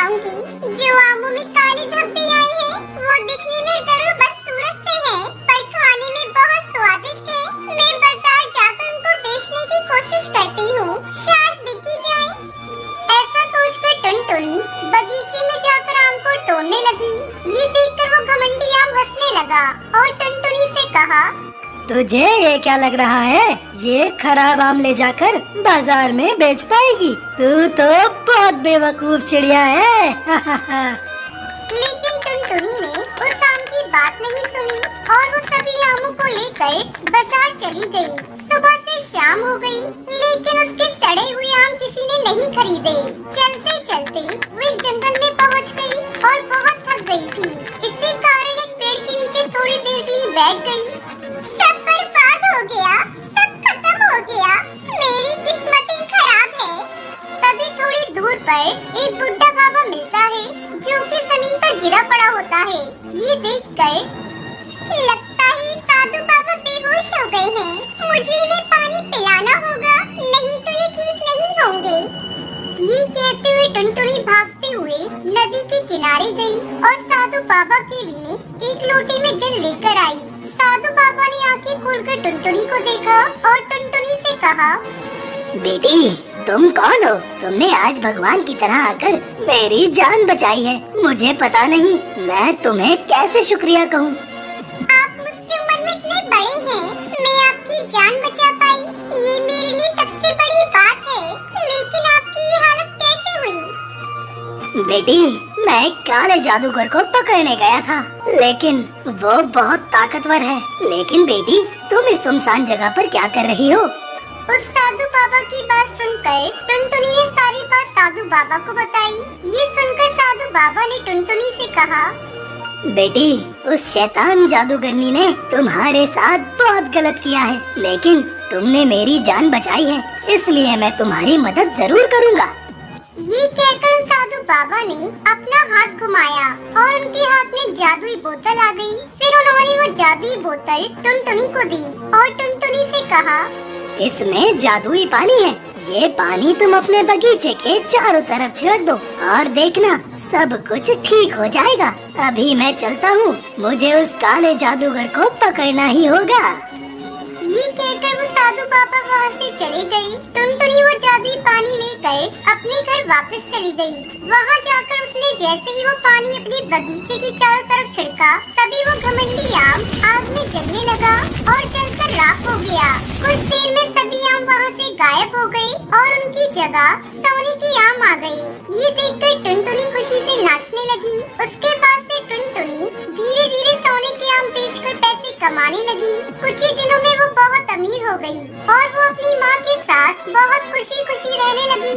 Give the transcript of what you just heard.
बताऊंगी। जो आमों में काले धब्बे आए हैं, वो दिखने में जरूर बदसूरत से हैं, पर खाने में बहुत स्वादिष्ट है। मैं बाजार जाकर उनको बेचने की कोशिश करती हूँ, शायद बिकी जाए। ऐसा सोचकर टुनटुनी बगीचे में जाकर आम को तोड़ने लगी। ये देखकर वो घमंडी आम हंसने लगा और टुनटुनी से कहा, तुझे ये क्या लग रहा है, ये खराब आम ले जाकर बाजार में बेच पाएगी? तू तो बहुत बेवकूफ चिड़िया है। लेकिन टुनटुनी ने उस आम की बात नहीं सुनी और वो सभी आमों को लेकर बाजार चली गई। सुबह से शाम हो गई, लेकिन उसके सड़े हुए आम किसी ने नहीं खरीदे। चलते चलते वे जंगल में पहुंच गई और बहुत थक गई थी। इसी कारण एक पेड़ के नीचे थोड़ी देर के लिए बैठ गई। सब बर्बाद हो गया, सब खत्म हो गया, मेरी किस्मत ही खराब है। तभी थोड़ी दूर पर एक बुढ़ा बाबा मिलता है, जो कि जमीन पर गिरा पड़ा होता है। ये देखकर लगता है साधु बाबा बेहोश हो गए हैं। मुझे इन्हें पानी पिलाना होगा, नहीं तो ये ठीक नहीं होंगे। ये कहते हुए टुनटुनी भागते हुए नदी के किनारे गई और साधु बाबा के लिए एक लोटे में जल लेकर आई। साधु बाबा ने आंखें खोलकर टुनटुनी को देखा और टुनटुनी से कहा, बेटी, तुम कौन हो? तुमने आज भगवान की तरह आकर मेरी जान बचाई है। मुझे पता नहीं मैं तुम्हें कैसे शुक्रिया कहूँ। आप मुझसे उम्र में इतने बड़े हैं, मैं आपकी जान बचा पाई, ये मेरे लिए सबसे बड़ी बात है। लेकिन आपकी ये हालत कैसे हुई? बेटी, मैं एक काले जादूगर को पकड़ने गया था, लेकिन वो बहुत ताकतवर है। लेकिन बेटी, तुम इस सुनसान जगह पर क्या कर रही हो? उस साधु बाबा की बात सुनकर टुनटुनी ने सारी बात साधु बाबा को बताई। ये सुनकर साधु बाबा ने टुनटुनी से कहा, बेटी, उस शैतान जादूगरनी ने तुम्हारे साथ बहुत गलत किया है, लेकिन तुमने मेरी जान बचाई है, इसलिए मैं तुम्हारी मदद जरूर करूँगा। ये कहकर साधु बाबा ने अपना हाथ घुमाया और उनके हाथ में जादुई बोतल आ गई। फिर उन्होंने वो जादुई बोतल टुनटुनी को दी और टुनटुनी से कहा, इसमें जादुई पानी है, ये पानी तुम अपने बगीचे के चारों तरफ छिड़क दो और देखना सब कुछ ठीक हो जाएगा। अभी मैं चलता हूँ, मुझे उस काले जादूगर को पकड़ना ही होगा। ये कहकर वो साधु बाबा वहाँ से चले गए। टुनटुनी वो जादुई पानी लेकर अपने घर वापस चली गई। वहाँ जाकर उसने जैसे ही वो पानी अपने बगीचे के चारों तरफ छिड़का, तभी वो घमंडी आम आग में जलने लगा और जलकर राख हो गया। कुछ देर में सभी आम वहाँ से गायब हो गए और उनकी जगह सोने के आम आ गए। ये देखकर टुनटुनी खुशी से नाचने लगी। उसके बाद से टुनटुनी धीरे धीरे सोने के आम बेचकर पैसे कमाने लगी। कुछ ही दिनों में वो बहुत अमीर हो गई और वो अपनी माँ के साथ बहुत खुशी खुशी रहने लगी।